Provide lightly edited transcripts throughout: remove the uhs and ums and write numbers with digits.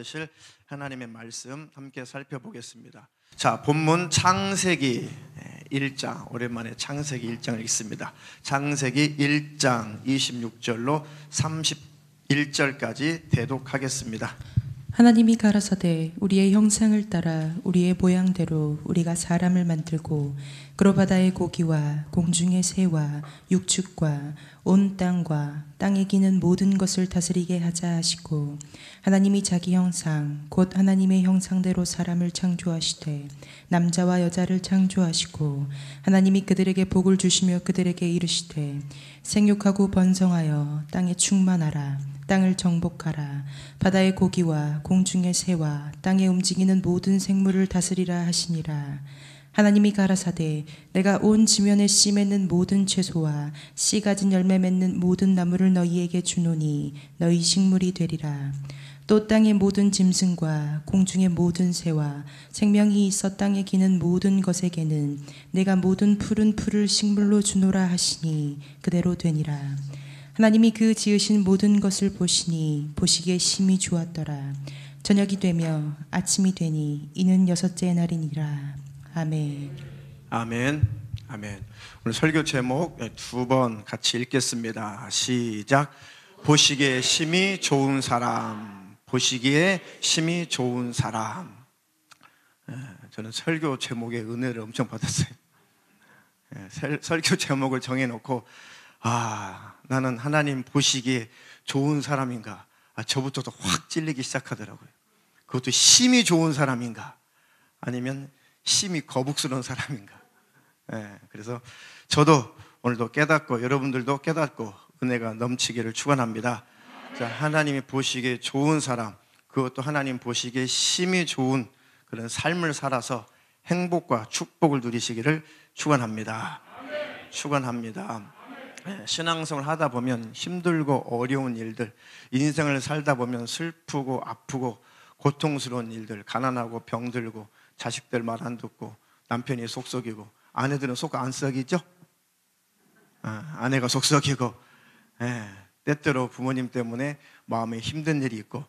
받으실 하나님의 말씀 함께 살펴보겠습니다. 자, 본문 창세기 1장, 오랜만에 창세기 1장을 읽습니다. 창세기 1장 26절로 31절까지 대독하겠습니다. 하나님이 가라사대 우리의 형상을 따라 우리의 모양대로 우리가 사람을 만들고 그로 바다의 고기와 공중의 새와 육축과 온 땅과 땅에 기는 모든 것을 다스리게 하자 하시고, 하나님이 자기 형상 곧 하나님의 형상대로 사람을 창조하시되 남자와 여자를 창조하시고, 하나님이 그들에게 복을 주시며 그들에게 이르시되 생육하고 번성하여 땅에 충만하라. 땅을 정복하라. 바다의 고기와 공중의 새와 땅에 움직이는 모든 생물을 다스리라 하시니라. 하나님이 가라사대 내가 온 지면에 씨 맺는 모든 채소와 씨 가진 열매 맺는 모든 나무를 너희에게 주노니 너희 식물이 되리라. 또 땅의 모든 짐승과 공중의 모든 새와 생명이 있어 땅에 기는 모든 것에게는 내가 모든 푸른 풀을 식물로 주노라 하시니 그대로 되니라. 하나님이 그 지으신 모든 것을 보시니 보시기에 심히 좋았더라. 저녁이 되며 아침이 되니 이는 여섯째 날이니라. 아멘. 아멘. 아멘. 오늘 설교 제목 두 번 같이 읽겠습니다. 시작. 보시기에 심히 좋은 사람. 보시기에 심히 좋은 사람. 저는 설교 제목의 은혜를 엄청 받았어요. 설교 제목을 정해놓고 나는 하나님 보시기에 좋은 사람인가? 저부터도 확 찔리기 시작하더라고요. 그것도 심히 좋은 사람인가? 아니면 심히 거북스러운 사람인가? 그래서 저도 오늘도 깨닫고 여러분들도 깨닫고 은혜가 넘치기를 축원합니다. 자, 하나님이 보시기에 좋은 사람, 그것도 하나님 보시기에 심히 좋은 그런 삶을 살아서 행복과 축복을 누리시기를 축원합니다. 축원합니다. 신앙생활을 하다 보면 힘들고 어려운 일들, 인생을 살다 보면 슬프고 아프고 고통스러운 일들, 가난하고 병들고 자식들 말 안 듣고 남편이 속썩이고 아내들은 속 안 썩이죠? 아내가 속썩이고 때때로 부모님 때문에 마음에 힘든 일이 있고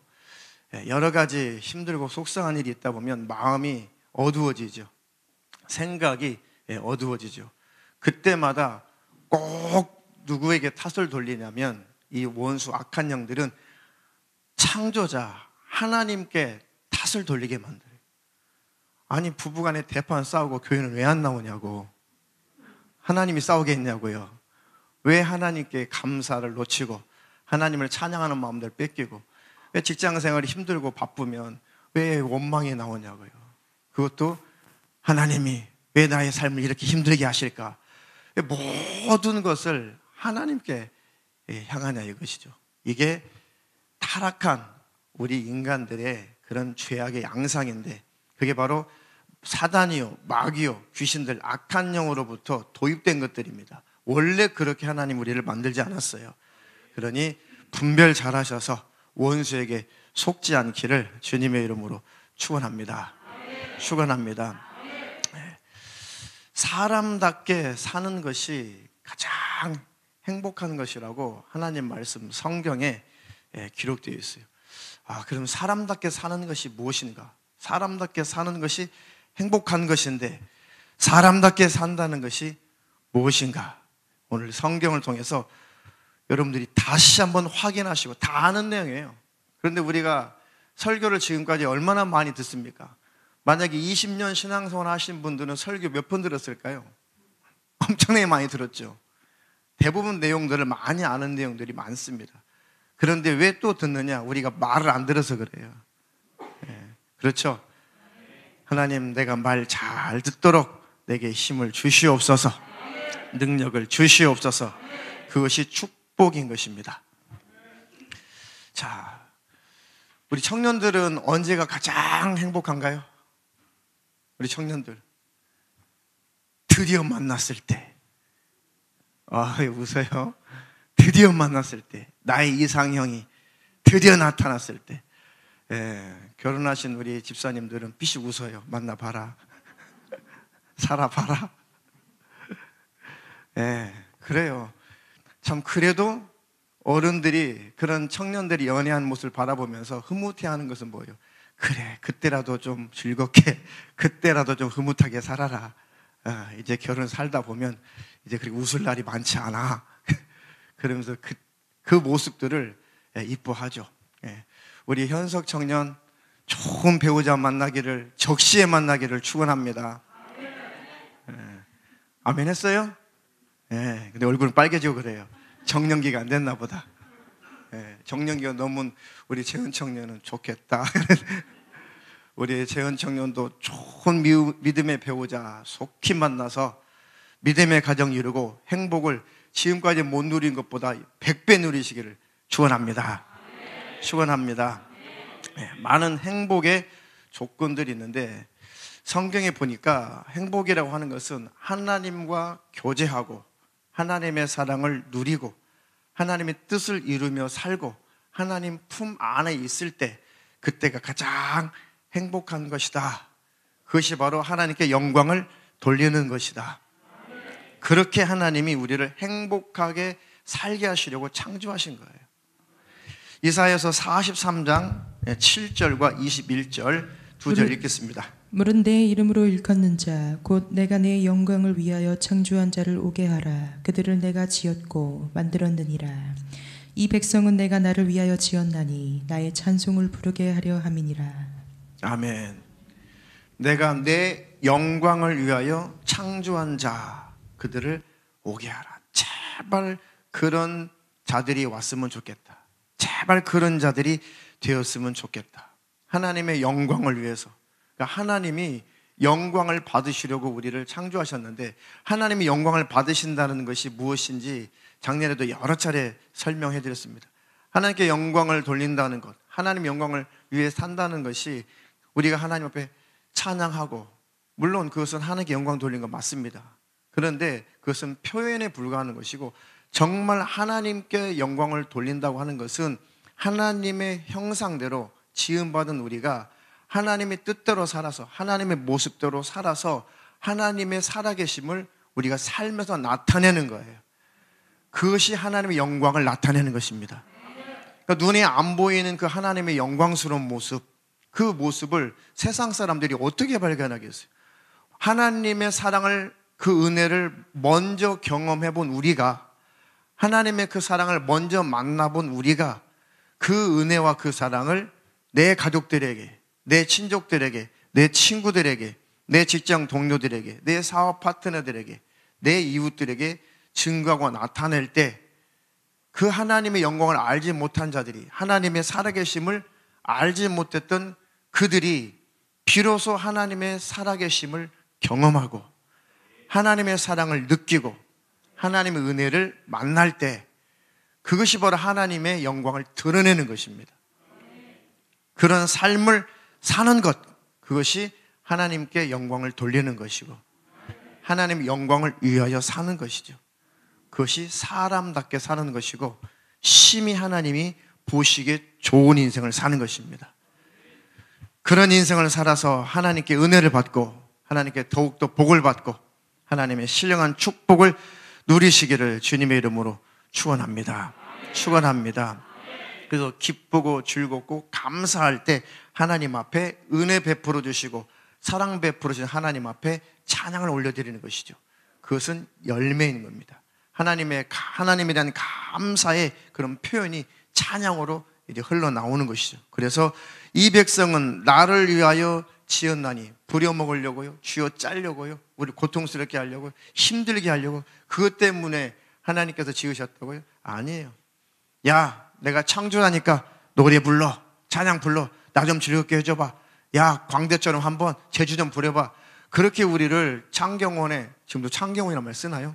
여러 가지 힘들고 속상한 일이 있다 보면 마음이 어두워지죠. 생각이 어두워지죠. 그때마다 꼭 누구에게 탓을 돌리냐면 이 원수 악한 영들은 창조자 하나님께 탓을 돌리게 만들어요. 아니 부부간에 대판 싸우고 교회는 왜 안 나오냐고. 하나님이 싸우게 했냐고요. 왜 하나님께 감사를 놓치고 하나님을 찬양하는 마음들 뺏기고, 왜 직장생활이 힘들고 바쁘면 왜 원망이 나오냐고요. 그것도 하나님이 왜 나의 삶을 이렇게 힘들게 하실까. 모든 것을 하나님께 향하냐 이것이죠. 이게 타락한 우리 인간들의 그런 죄악의 양상인데, 그게 바로 사단이요, 마귀요, 귀신들, 악한 영으로부터 도입된 것들입니다. 원래 그렇게 하나님 우리를 만들지 않았어요. 그러니 분별 잘하셔서 원수에게 속지 않기를 주님의 이름으로 축원합니다. 축원합니다. 사람답게 사는 것이 가장 행복한 것이라고 하나님 말씀 성경에 기록되어 있어요. 그럼 사람답게 사는 것이 무엇인가? 사람답게 사는 것이 행복한 것인데 사람답게 산다는 것이 무엇인가? 오늘 성경을 통해서 여러분들이 다시 한번 확인하시고, 다 아는 내용이에요. 그런데 우리가 설교를 지금까지 얼마나 많이 듣습니까? 만약에 20년 신앙생활 하신 분들은 설교 몇 번 들었을까요? 엄청나게 많이 들었죠. 대부분 내용들을 많이 아는 내용들이 많습니다. 그런데 왜 또 듣느냐? 우리가 말을 안 들어서 그래요. 그렇죠? 하나님, 내가 말 잘 듣도록 내게 힘을 주시옵소서, 능력을 주시옵소서. 그것이 축복인 것입니다. 자, 우리 청년들은 언제가 가장 행복한가요? 우리 청년들 드디어 만났을 때. 왜 웃어요? 드디어 만났을 때, 나의 이상형이 드디어 나타났을 때. 결혼하신 우리 집사님들은 삐씩 웃어요. 만나봐라. 살아봐라. 그래요. 참, 그래도 어른들이 그런 청년들이 연애하는 모습을 바라보면서 흐뭇해하는 것은 뭐예요? 그래, 그때라도 좀 즐겁게, 그때라도 좀 흐뭇하게 살아라. 이제 결혼 살다 보면 이제 그렇게 웃을 날이 많지 않아. 그러면서 그 모습들을 이뻐하죠. 우리 현석 청년 좋은 배우자 만나기를, 적시에 만나기를 축원합니다. 아멘 했어요? 근데 얼굴은 빨개지고 그래요. 정년기가 안 됐나 보다. 정년기가 넘은 우리 재은 청년은 좋겠다. 우리 재은 청년도 좋은 믿음의 배우자 속히 만나서 믿음의 가정 이루고 행복을 지금까지 못 누린 것보다 100배 누리시기를 축원합니다. 축원합니다. 많은 행복의 조건들이 있는데 성경에 보니까 행복이라고 하는 것은 하나님과 교제하고 하나님의 사랑을 누리고 하나님의 뜻을 이루며 살고 하나님 품 안에 있을 때 그때가 가장 행복한 것이다. 그것이 바로 하나님께 영광을 돌리는 것이다. 그렇게 하나님이 우리를 행복하게 살게 하시려고 창조하신 거예요. 이사야서 43장 7절과 21절 두 절 읽겠습니다. 물은 내 이름으로 일컫는 자 곧 내가 내 영광을 위하여 창조한 자를 오게 하라. 그들을 내가 지었고 만들었느니라. 이 백성은 내가 나를 위하여 지었나니 나의 찬송을 부르게 하려 함이니라. 아멘. 내가 내 영광을 위하여 창조한 자 그들을 오게 하라. 제발 그런 자들이 왔으면 좋겠다. 제발 그런 자들이 되었으면 좋겠다. 하나님의 영광을 위해서. 그러니까 하나님이 영광을 받으시려고 우리를 창조하셨는데 하나님이 영광을 받으신다는 것이 무엇인지 작년에도 여러 차례 설명해 드렸습니다. 하나님께 영광을 돌린다는 것, 하나님의 영광을 위해 산다는 것이 우리가 하나님 앞에 찬양하고, 물론 그것은 하나님께 영광 돌리는 건 맞습니다. 그런데 그것은 표현에 불과한 것이고, 정말 하나님께 영광을 돌린다고 하는 것은 하나님의 형상대로 지음받은 우리가 하나님의 뜻대로 살아서 하나님의 모습대로 살아서 하나님의 살아계심을 우리가 삶에서 나타내는 거예요. 그것이 하나님의 영광을 나타내는 것입니다. 그러니까 눈에 안 보이는 그 하나님의 영광스러운 모습, 그 모습을 세상 사람들이 어떻게 발견하겠어요? 하나님의 사랑을, 그 은혜를 먼저 경험해 본 우리가, 하나님의 그 사랑을 먼저 만나본 우리가 그 은혜와 그 사랑을 내 가족들에게, 내 친족들에게, 내 친구들에게, 내 직장 동료들에게, 내 사업 파트너들에게, 내 이웃들에게 증거하고 나타낼 때 그 하나님의 영광을 알지 못한 자들이, 하나님의 살아계심을 알지 못했던 그들이 비로소 하나님의 살아계심을 경험하고 하나님의 사랑을 느끼고 하나님의 은혜를 만날 때 그것이 바로 하나님의 영광을 드러내는 것입니다. 그런 삶을 사는 것, 그것이 하나님께 영광을 돌리는 것이고 하나님의 영광을 위하여 사는 것이죠. 그것이 사람답게 사는 것이고 심히 하나님이 보시기에 좋은 인생을 사는 것입니다. 그런 인생을 살아서 하나님께 은혜를 받고 하나님께 더욱더 복을 받고 하나님의 신령한 축복을 누리시기를 주님의 이름으로 축원합니다. 축원합니다. 그래서 기쁘고 즐겁고 감사할 때 하나님 앞에 은혜 베풀어 주시고 사랑 베풀어 주신 하나님 앞에 찬양을 올려드리는 것이죠. 그것은 열매인 겁니다. 하나님에 대한 감사의 그런 표현이 찬양으로 이제 흘러나오는 것이죠. 그래서 이 백성은 나를 위하여 지었나니, 부려먹으려고요, 쥐어짜려고요, 우리 고통스럽게 하려고, 힘들게 하려고, 그것 때문에 하나님께서 지으셨다고요? 아니에요. 야, 내가 창조하니까 노래 불러, 찬양 불러, 나 좀 즐겁게 해줘봐. 야, 광대처럼 한번 제주 좀 부려봐. 그렇게 우리를 창경원에, 지금도 창경원이라는 말 쓰나요?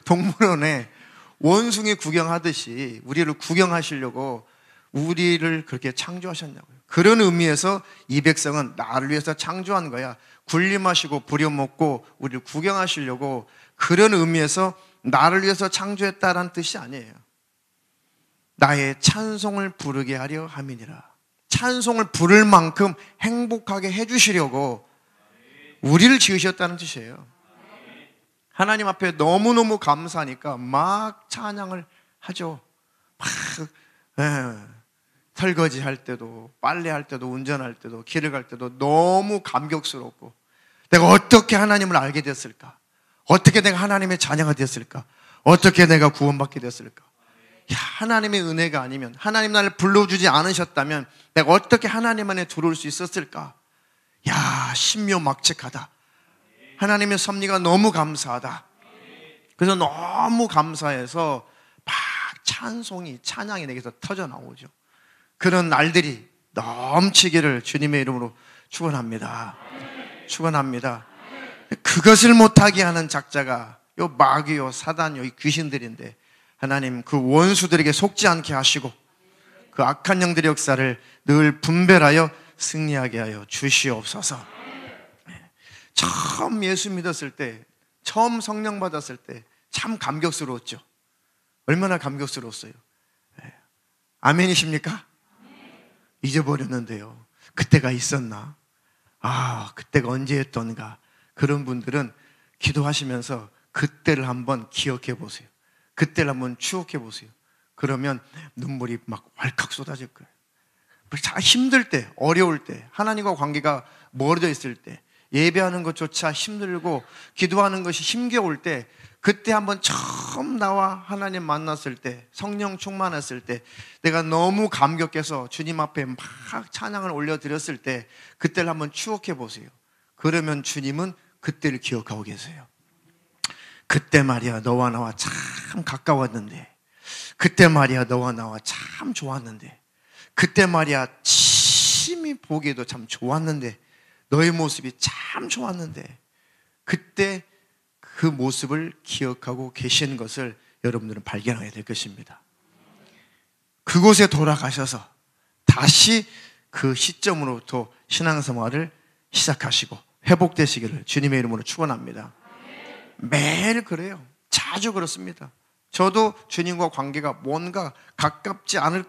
동물원에 원숭이 구경하듯이 우리를 구경하시려고 우리를 그렇게 창조하셨냐고요. 그런 의미에서 이 백성은 나를 위해서 창조한 거야. 굴림하시고 부려먹고 우리를 구경하시려고, 그런 의미에서 나를 위해서 창조했다라는 뜻이 아니에요. 나의 찬송을 부르게 하려 함이니라. 찬송을 부를 만큼 행복하게 해주시려고 우리를 지으셨다는 뜻이에요. 하나님 앞에 너무너무 감사하니까 막 찬양을 하죠. 설거지 할 때도, 빨래할 때도, 운전할 때도, 길을 갈 때도 너무 감격스럽고, 내가 어떻게 하나님을 알게 됐을까? 어떻게 내가 하나님의 자녀가 됐을까? 어떻게 내가 구원받게 됐을까? 야, 하나님의 은혜가 아니면, 하나님 나를 불러주지 않으셨다면 내가 어떻게 하나님 안에 들어올 수 있었을까? 야, 신묘막측하다. 하나님의 섭리가 너무 감사하다. 그래서 너무 감사해서 막 찬양이 내게서 터져 나오죠. 그런 날들이 넘치기를 주님의 이름으로 축원합니다. 축원합니다. 그것을 못하게 하는 작자가 요 마귀요 사단요 이 귀신들인데, 하나님 그 원수들에게 속지 않게 하시고 그 악한 영들의 역사를 늘 분별하여 승리하게 하여 주시옵소서. 처음 예수 믿었을 때, 처음 성령 받았을 때 참 감격스러웠죠. 얼마나 감격스러웠어요. 아멘이십니까? 잊어버렸는데요. 그때가 있었나? 그때가 언제였던가? 그런 분들은 기도하시면서 그때를 한번 기억해 보세요. 그때를 한번 추억해 보세요. 그러면 눈물이 막 왈칵 쏟아질 거예요. 참 힘들 때, 어려울 때, 하나님과 관계가 멀어져 있을 때, 예배하는 것조차 힘들고 기도하는 것이 힘겨울 때, 그때 한번 처음 나와 하나님 만났을 때, 성령 충만했을 때, 내가 너무 감격해서 주님 앞에 막 찬양을 올려드렸을 때, 그때를 한번 추억해 보세요. 그러면 주님은 그때를 기억하고 계세요. 그때 말이야 너와 나와 참 가까웠는데, 그때 말이야 너와 나와 참 좋았는데, 그때 말이야 심히 보기에도 참 좋았는데, 너의 모습이 참 좋았는데, 그때 그 모습을 기억하고 계신 것을 여러분들은 발견하게 될 것입니다. 그곳에 돌아가셔서 다시 그 시점으로부터 신앙생활을 시작하시고 회복되시기를 주님의 이름으로 축원합니다. 매일 그래요. 자주 그렇습니다. 저도 주님과 관계가 뭔가 가깝지 않을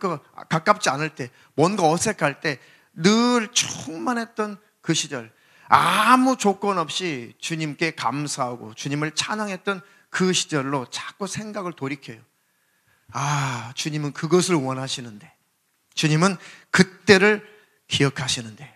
때, 뭔가 어색할 때 늘 충만했던 그 시절, 아무 조건 없이 주님께 감사하고 주님을 찬양했던 그 시절로 자꾸 생각을 돌이켜요. 주님은 그것을 원하시는데, 주님은 그때를 기억하시는데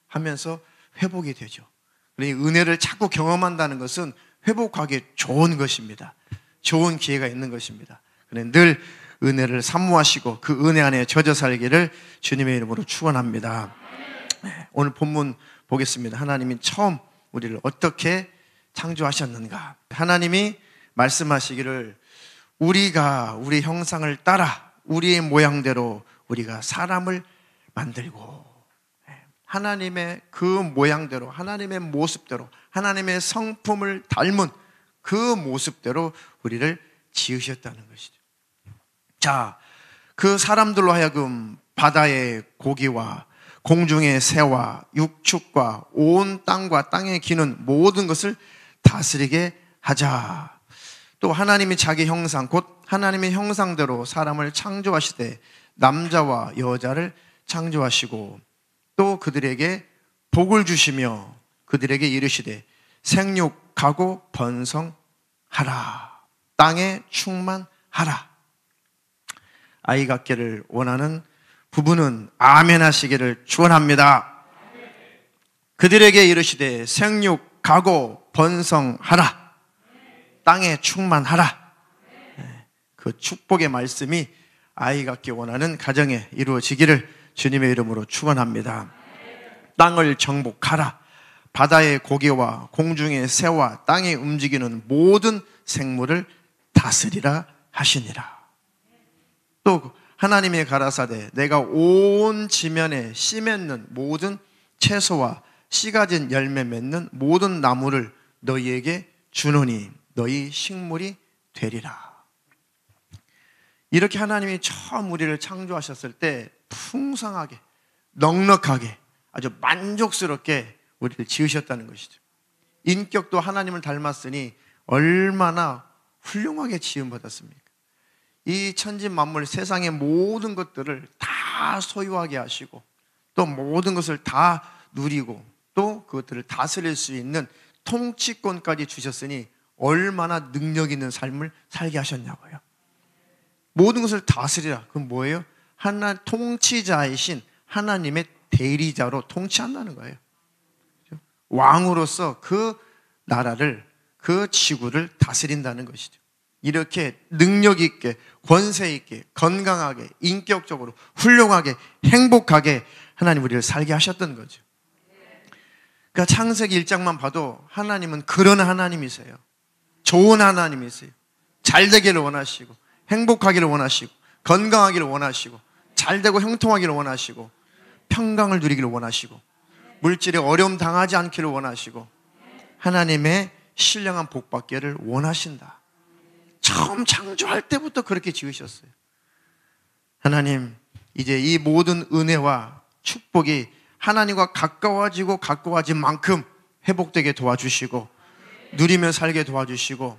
하면서 회복이 되죠. 그러니 은혜를 자꾸 경험한다는 것은 회복하기 좋은 것입니다. 좋은 기회가 있는 것입니다. 그러니 늘 은혜를 사모하시고 그 은혜 안에 젖어 살기를 주님의 이름으로 축원합니다. 오늘 본문 보겠습니다. 하나님이 처음 우리를 어떻게 창조하셨는가? 하나님이 말씀하시기를 우리가 우리 형상을 따라 우리의 모양대로 우리가 사람을 만들고, 하나님의 그 모양대로, 하나님의 모습대로, 하나님의 성품을 닮은 그 모습대로 우리를 지으셨다는 것이죠. 자, 그 사람들로 하여금 바다의 고기와 공중의 새와 육축과 온 땅과 땅에 기는 모든 것을 다스리게 하자. 또 하나님이 자기 형상, 곧 하나님의 형상대로 사람을 창조하시되 남자와 여자를 창조하시고, 또 그들에게 복을 주시며 그들에게 이르시되 생육하고 번성하라, 땅에 충만하라. 아이 갖기를 원하는 부부는 아멘 하시기를 축원합니다. 그들에게 이르시되 생육하고 번성하라, 땅에 충만하라. 그 축복의 말씀이 아이 갖기 원하는 가정에 이루어지기를 주님의 이름으로 축원합니다. 땅을 정복하라, 바다의 고기와 공중의 새와 땅에 움직이는 모든 생물을 다스리라 하시니라. 또 하나님의 가라사대 내가 온 지면에 씨 맺는 모든 채소와 씨 가진 열매 맺는 모든 나무를 너희에게 주노니 너희 식물이 되리라. 이렇게 하나님이 처음 우리를 창조하셨을 때 풍성하게, 넉넉하게, 아주 만족스럽게 우리를 지으셨다는 것이죠. 인격도 하나님을 닮았으니 얼마나 훌륭하게 지음받았습니까? 이 천지 만물, 세상의 모든 것들을 다 소유하게 하시고, 또 모든 것을 다 누리고, 또 그것들을 다스릴 수 있는 통치권까지 주셨으니 얼마나 능력 있는 삶을 살게 하셨냐고요. 모든 것을 다스리라. 그건 뭐예요? 통치자이신 하나님의 대리자로 통치한다는 거예요. 왕으로서 그 나라를, 그 지구를 다스린다는 것이죠. 이렇게 능력 있게, 권세 있게, 건강하게, 인격적으로 훌륭하게, 행복하게 하나님 우리를 살게 하셨던 거죠. 그러니까 창세기 1장만 봐도 하나님은 그런 하나님이세요. 좋은 하나님이세요. 잘 되기를 원하시고, 행복하기를 원하시고, 건강하기를 원하시고, 잘 되고 형통하기를 원하시고, 평강을 누리기를 원하시고, 물질에 어려움 당하지 않기를 원하시고, 하나님의 신령한 복 받기를 원하신다. 처음 창조할 때부터 그렇게 지으셨어요. 하나님, 이제 이 모든 은혜와 축복이 하나님과 가까워진 만큼 회복되게 도와주시고, 누리며 살게 도와주시고,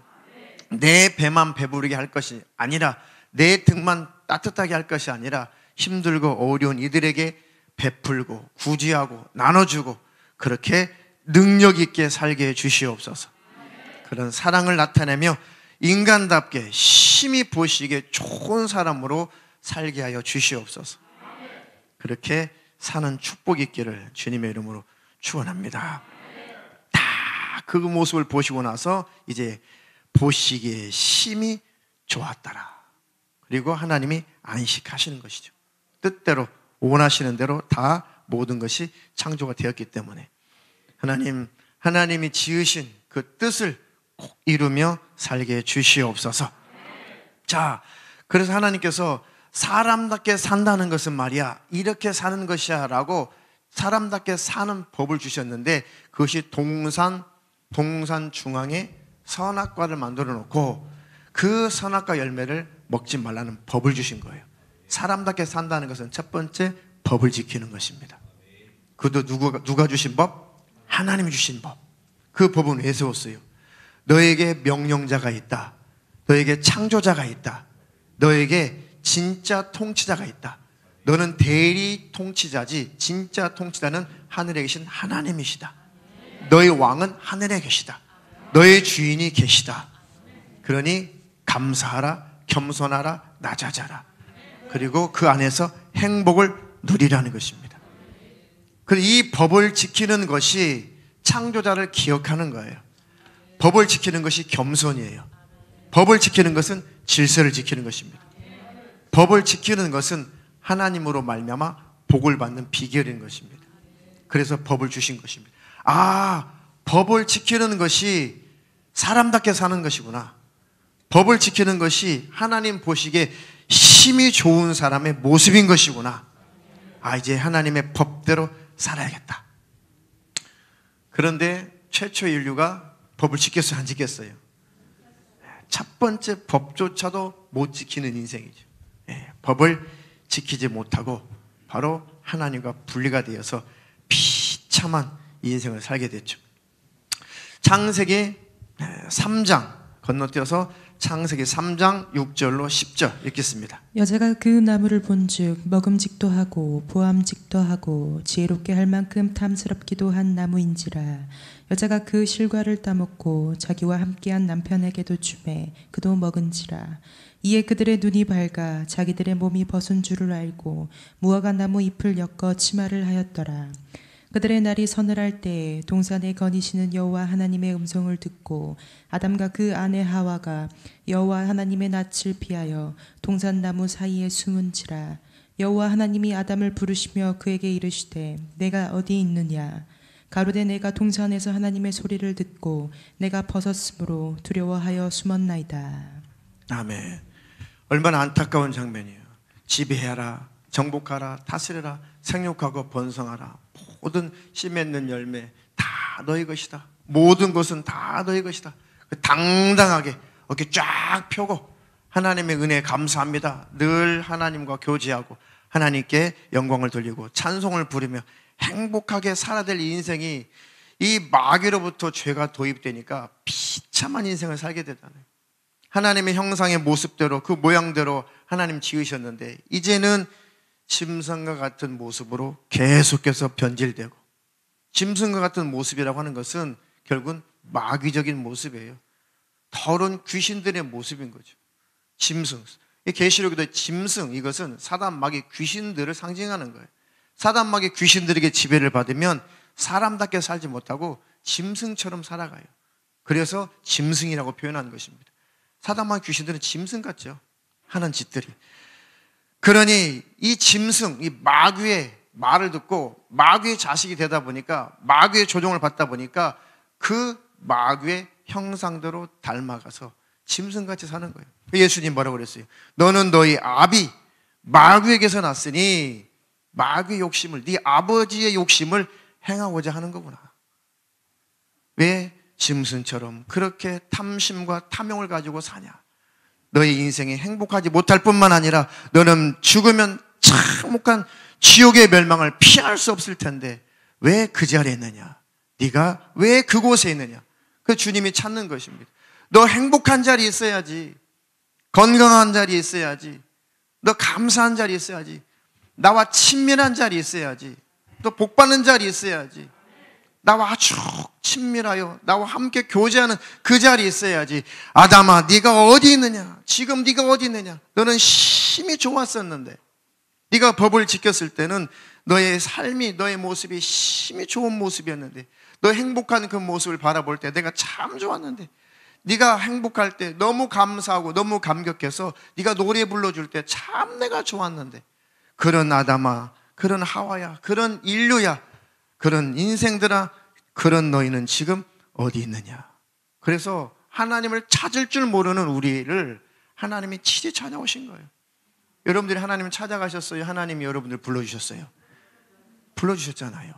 내 배만 배부르게 할 것이 아니라, 내 등만 따뜻하게 할 것이 아니라, 힘들고 어려운 이들에게 베풀고 구제하고 나눠주고 그렇게 능력 있게 살게 해 주시옵소서. 그런 사랑을 나타내며 인간답게 심히 보시기에 좋은 사람으로 살게 하여 주시옵소서. 그렇게 사는 축복 있기를 주님의 이름으로 축원합니다. 다 그 모습을 보시고 나서 이제 보시기에 심히 좋았더라. 그리고 하나님이 안식하시는 것이죠. 뜻대로 원하시는 대로 다 모든 것이 창조가 되었기 때문에 하나님이 지으신 그 뜻을 꼭 이루며 살게 해 주시옵소서. 자, 그래서 하나님께서 사람답게 산다는 것은 말이야, 이렇게 사는 것이야 라고 사람답게 사는 법을 주셨는데, 그것이 동산 중앙에 선악과를 만들어 놓고 그 선악과 열매를 먹지 말라는 법을 주신 거예요. 사람답게 산다는 것은 첫 번째 법을 지키는 것입니다. 그것도 누가 주신 법? 하나님이 주신 법. 그 법은 왜 세웠어요? 너에게 명령자가 있다. 너에게 창조자가 있다. 너에게 진짜 통치자가 있다. 너는 대리 통치자지 진짜 통치자는 하늘에 계신 하나님이시다. 너의 왕은 하늘에 계시다. 너의 주인이 계시다. 그러니 감사하라, 겸손하라, 낮아져라. 그리고 그 안에서 행복을 누리라는 것입니다. 그래서 이 법을 지키는 것이 창조자를 기억하는 거예요. 법을 지키는 것이 겸손이에요. 법을 지키는 것은 질서를 지키는 것입니다. 법을 지키는 것은 하나님으로 말미암아 복을 받는 비결인 것입니다. 그래서 법을 주신 것입니다. 아, 법을 지키는 것이 사람답게 사는 것이구나. 법을 지키는 것이 하나님 보시기에 심히 좋은 사람의 모습인 것이구나. 아, 이제 하나님의 법대로 살아야겠다. 그런데 최초 인류가 법을 지켰어요, 안 지켰어요? 첫 번째 법조차도 못 지키는 인생이죠. 법을 지키지 못하고 바로 하나님과 분리가 되어서 비참한 인생을 살게 됐죠. 창세기 3장 건너뛰어서 창세기 3장 6절로 10절 읽겠습니다. 여자가 그 나무를 본즉 먹음직도 하고 보암직도 하고 지혜롭게 할 만큼 탐스럽기도 한 나무인지라. 여자가 그 실과를 따먹고 자기와 함께한 남편에게도 주매 그도 먹은지라. 이에 그들의 눈이 밝아 자기들의 몸이 벗은 줄을 알고 무화과 나무 잎을 엮어 치마를 하였더라. 그들의 날이 서늘할 때에 동산에 거니시는 여호와 하나님의 음성을 듣고 아담과 그 아내 하와가 여호와 하나님의 낯을 피하여 동산나무 사이에 숨은지라. 여호와 하나님이 아담을 부르시며 그에게 이르시되 내가 어디 있느냐. 가로되 내가 동산에서 하나님의 소리를 듣고 내가 벗었으므로 두려워하여 숨었나이다. 아멘. 얼마나 안타까운 장면이에요. 지배하라, 정복하라, 다스려라, 생육하고 번성하라. 모든 씨 맺는 열매 다 너희 것이다. 모든 것은 다 너희 것이다. 당당하게 어깨 쫙 펴고 하나님의 은혜에 감사합니다. 늘 하나님과 교제하고 하나님께 영광을 돌리고 찬송을 부르며 행복하게 살아야 될 인생이 이 마귀로부터 죄가 도입되니까 비참한 인생을 살게 되잖아요. 하나님의 형상의 모습대로 그 모양대로 하나님 지으셨는데 이제는 짐승과 같은 모습으로 계속해서 변질되고, 짐승과 같은 모습이라고 하는 것은 결국은 마귀적인 모습이에요. 더러운 귀신들의 모습인 거죠. 짐승, 이 계시록에도 짐승, 이것은 사단 마귀 귀신들을 상징하는 거예요. 사단 마귀 귀신들에게 지배를 받으면 사람답게 살지 못하고 짐승처럼 살아가요. 그래서 짐승이라고 표현한 것입니다. 사단 마귀 귀신들은 짐승 같죠, 하는 짓들이. 그러니 이 짐승, 이 마귀의 말을 듣고 마귀의 자식이 되다 보니까, 마귀의 조종을 받다 보니까 그 마귀의 형상대로 닮아가서 짐승같이 사는 거예요. 예수님 뭐라고 그랬어요? 너는 너희 아비 마귀에게서 났으니 마귀의 욕심을, 네 아버지의 욕심을 행하고자 하는 거구나. 왜 짐승처럼 그렇게 탐심과 탐욕을 가지고 사냐? 너의 인생이 행복하지 못할 뿐만 아니라 너는 죽으면 참혹한 지옥의 멸망을 피할 수 없을 텐데 왜 그 자리에 있느냐? 네가 왜 그곳에 있느냐? 그 주님이 찾는 것입니다. 너 행복한 자리에 있어야지. 건강한 자리에 있어야지. 너 감사한 자리에 있어야지. 나와 친밀한 자리에 있어야지. 너 복받는 자리에 있어야지. 나와 아주 친밀하여 나와 함께 교제하는 그 자리에 있어야지. 아담아, 네가 어디 있느냐? 지금 네가 어디 있느냐? 너는 심히 좋았었는데, 네가 법을 지켰을 때는 너의 삶이, 너의 모습이 심히 좋은 모습이었는데, 너 행복한 그 모습을 바라볼 때 내가 참 좋았는데, 네가 행복할 때 너무 감사하고 너무 감격해서 네가 노래 불러줄 때 참 내가 좋았는데, 그런 아담아, 그런 하와야, 그런 인류야, 그런 인생들아, 그런 너희는 지금 어디 있느냐? 그래서 하나님을 찾을 줄 모르는 우리를 하나님이 치지 찾아오신 거예요. 여러분들이 하나님을 찾아가셨어요? 하나님이 여러분들 불러주셨어요? 불러주셨잖아요.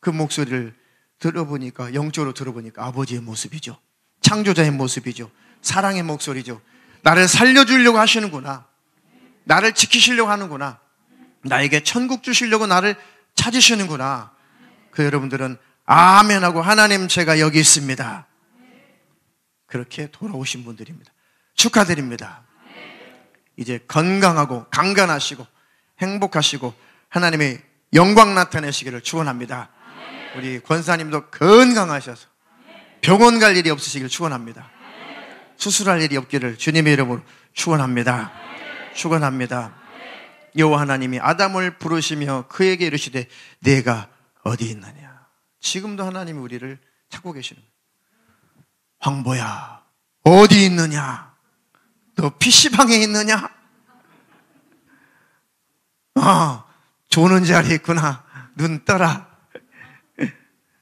그 목소리를 들어보니까, 영적으로 들어보니까 아버지의 모습이죠. 창조자의 모습이죠. 사랑의 목소리죠. 나를 살려주려고 하시는구나. 나를 지키시려고 하는구나. 나에게 천국 주시려고 나를 찾으시는구나. 그 여러분들은 아멘하고 하나님 제가 여기 있습니다. 그렇게 돌아오신 분들입니다. 축하드립니다. 이제 건강하고 강건하시고 행복하시고 하나님의 영광 나타내시기를 축원합니다. 우리 권사님도 건강하셔서 병원 갈 일이 없으시길 축원합니다. 수술할 일이 없기를 주님의 이름으로 축원합니다. 축원합니다. 여호와 하나님이 아담을 부르시며 그에게 이르시되 내가 어디 있느냐? 지금도 하나님이 우리를 찾고 계시는 거예요. 황보야, 어디 있느냐? 너 PC방에 있느냐? 조는 자리에 있구나. 눈 떠라.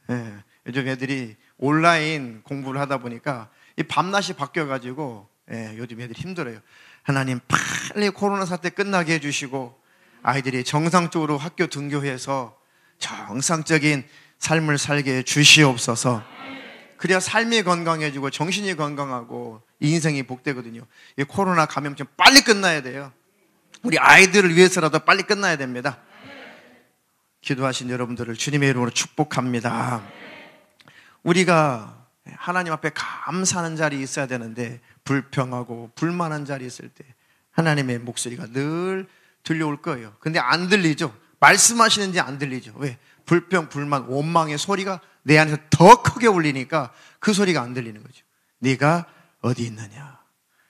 네, 요즘 애들이 온라인 공부를 하다 보니까 이 밤낮이 바뀌어가지고 요즘 애들이 힘들어요. 하나님 빨리 코로나 사태 끝나게 해주시고 아이들이 정상적으로 학교 등교해서 정상적인 삶을 살게 해 주시옵소서. 그래야 삶이 건강해지고 정신이 건강하고 인생이 복되거든요. 이 코로나 감염증 빨리 끝나야 돼요. 우리 아이들을 위해서라도 빨리 끝나야 됩니다. 기도하신 여러분들을 주님의 이름으로 축복합니다. 우리가 하나님 앞에 감사하는 자리에 있어야 되는데 불평하고 불만한 자리에 있을 때 하나님의 목소리가 늘 들려올 거예요. 근데 안 들리죠. 말씀하시는지 안 들리죠. 왜? 불평, 불만, 원망의 소리가 내 안에서 더 크게 울리니까 그 소리가 안 들리는 거죠. 네가 어디 있느냐?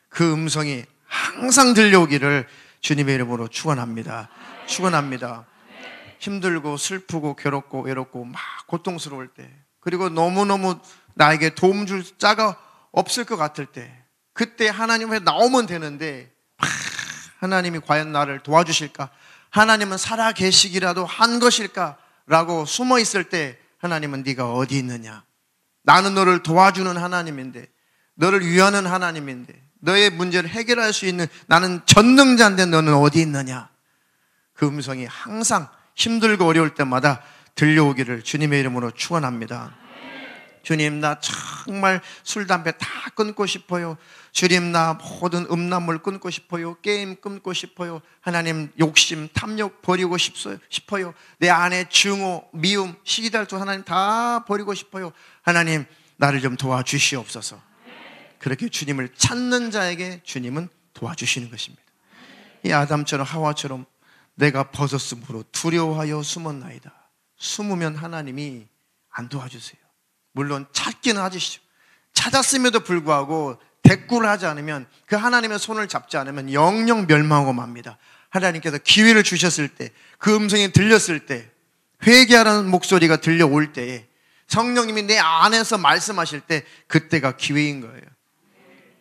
그 음성이 항상 들려오기를 주님의 이름으로 축원합니다. 축원합니다. 힘들고 슬프고 괴롭고 외롭고 막 고통스러울 때, 그리고 너무너무 나에게 도움 줄 자가 없을 것 같을 때, 그때 하나님 앞에 나오면 되는데 하나님이 과연 나를 도와주실까? 하나님은 살아 계시기라도 한 것일까? 라고 숨어 있을 때 하나님은 네가 어디 있느냐? 나는 너를 도와주는 하나님인데, 너를 위하는 하나님인데, 너의 문제를 해결할 수 있는 나는 전능자인데 너는 어디 있느냐? 그 음성이 항상 힘들고 어려울 때마다 들려오기를 주님의 이름으로 축원합니다. 주님, 나 정말 술, 담배 다 끊고 싶어요. 주님, 나 모든 음란물 끊고 싶어요. 게임 끊고 싶어요. 하나님, 욕심, 탐욕 버리고 싶어요. 내 안에 증오, 미움, 시기달투 하나님 다 버리고 싶어요. 하나님, 나를 좀 도와주시옵소서. 그렇게 주님을 찾는 자에게 주님은 도와주시는 것입니다. 이 아담처럼 하와처럼 내가 벗었으므로 두려워하여 숨었나이다. 숨으면 하나님이 안 도와주세요. 물론 찾기는 하시죠. 찾았음에도 불구하고 대꾸를 하지 않으면, 그 하나님의 손을 잡지 않으면 영영 멸망하고 맙니다. 하나님께서 기회를 주셨을 때, 그 음성이 들렸을 때, 회개하라는 목소리가 들려올 때에, 성령님이 내 안에서 말씀하실 때, 그때가 기회인 거예요.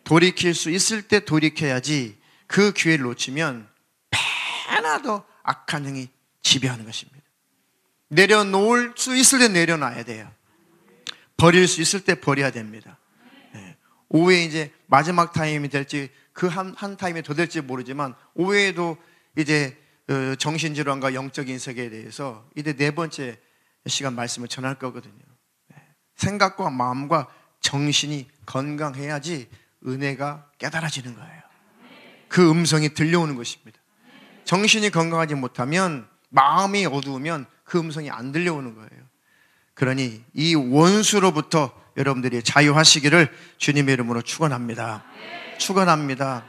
돌이킬 수 있을 때 돌이켜야지, 그 기회를 놓치면 배나 더 악한 영이 지배하는 것입니다. 내려놓을 수 있을 때 내려놔야 돼요. 버릴 수 있을 때 버려야 됩니다. 오후에 이제 마지막 타임이 될지 그 한 타임이 더 될지 모르지만, 오후에도 이제 정신질환과 영적인 세계에 대해서 이제 4번째 시간 말씀을 전할 거거든요. 생각과 마음과 정신이 건강해야지 은혜가 깨달아지는 거예요. 그 음성이 들려오는 것입니다. 정신이 건강하지 못하면, 마음이 어두우면 그 음성이 안 들려오는 거예요. 그러니 이 원수로부터 여러분들이 자유하시기를 주님의 이름으로 축원합니다. 축원합니다.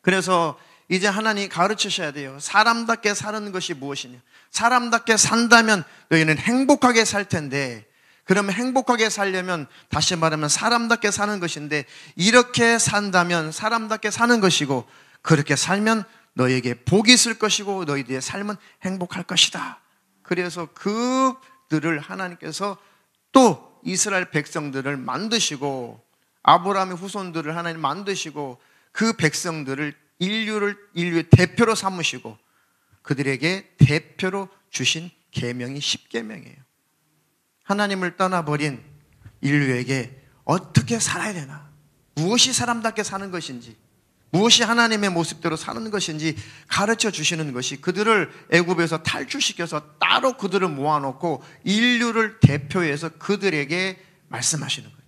그래서 이제 하나님 가르치셔야 돼요. 사람답게 사는 것이 무엇이냐. 사람답게 산다면 너희는 행복하게 살 텐데, 그러면 행복하게 살려면, 다시 말하면 사람답게 사는 것인데, 이렇게 산다면 사람답게 사는 것이고, 그렇게 살면 너희에게 복이 있을 것이고 너희들의 삶은 행복할 것이다. 그래서 그들을 하나님께서 또 이스라엘 백성들을 만드시고, 아브라함의 후손들을 하나님 만드시고, 그 백성들을 인류의 대표로 삼으시고, 그들에게 대표로 주신 계명이 10계명이에요. 하나님을 떠나버린 인류에게 어떻게 살아야 되나, 무엇이 사람답게 사는 것인지, 무엇이 하나님의 모습대로 사는 것인지 가르쳐 주시는 것이, 그들을 애굽에서 탈출시켜서 따로 그들을 모아놓고 인류를 대표해서 그들에게 말씀하시는 거죠.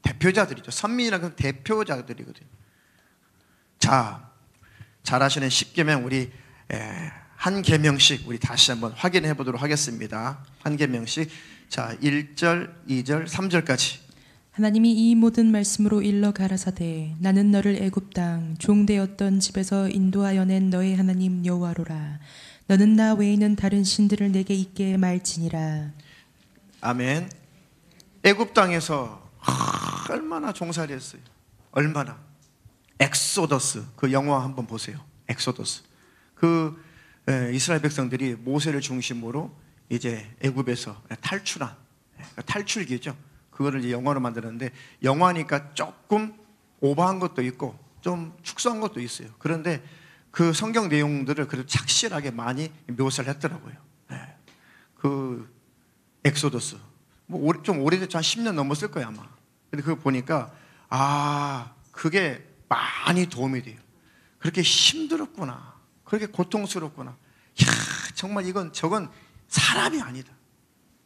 대표자들이죠. 선민이라는 대표자들이거든요. 자, 잘 아시는 10계명, 우리 한 계명씩 우리 다시 한번 확인해 보도록 하겠습니다. 한 계명씩. 자, 1절, 2절, 3절까지. 하나님이 이 모든 말씀으로 일러 가라사대 나는 너를 애굽 땅 종되었던 집에서 인도하여 낸 너의 하나님 여호와로라. 너는 나 외에는 다른 신들을 내게 있게 말지니라. 아멘. 애굽 땅에서 얼마나 종살이 했어요. 얼마나. 엑소더스, 그 영화 한번 보세요. 엑소더스. 그 이스라엘 백성들이 모세를 중심으로 이제 애굽에서 탈출한 탈출기죠. 그거를 이제 영화로 만들었는데, 영화니까 조금 오버한 것도 있고 좀 축소한 것도 있어요. 그런데 그 성경 내용들을 그래도 착실하게 많이 묘사를 했더라고요. 그 엑소더스 좀 오래됐죠. 한 10년 넘었을 거예요 아마. 근데 그거 보니까 그게 많이 도움이 돼요. 그렇게 힘들었구나, 그렇게 고통스럽구나. 정말 저건 사람이 아니다.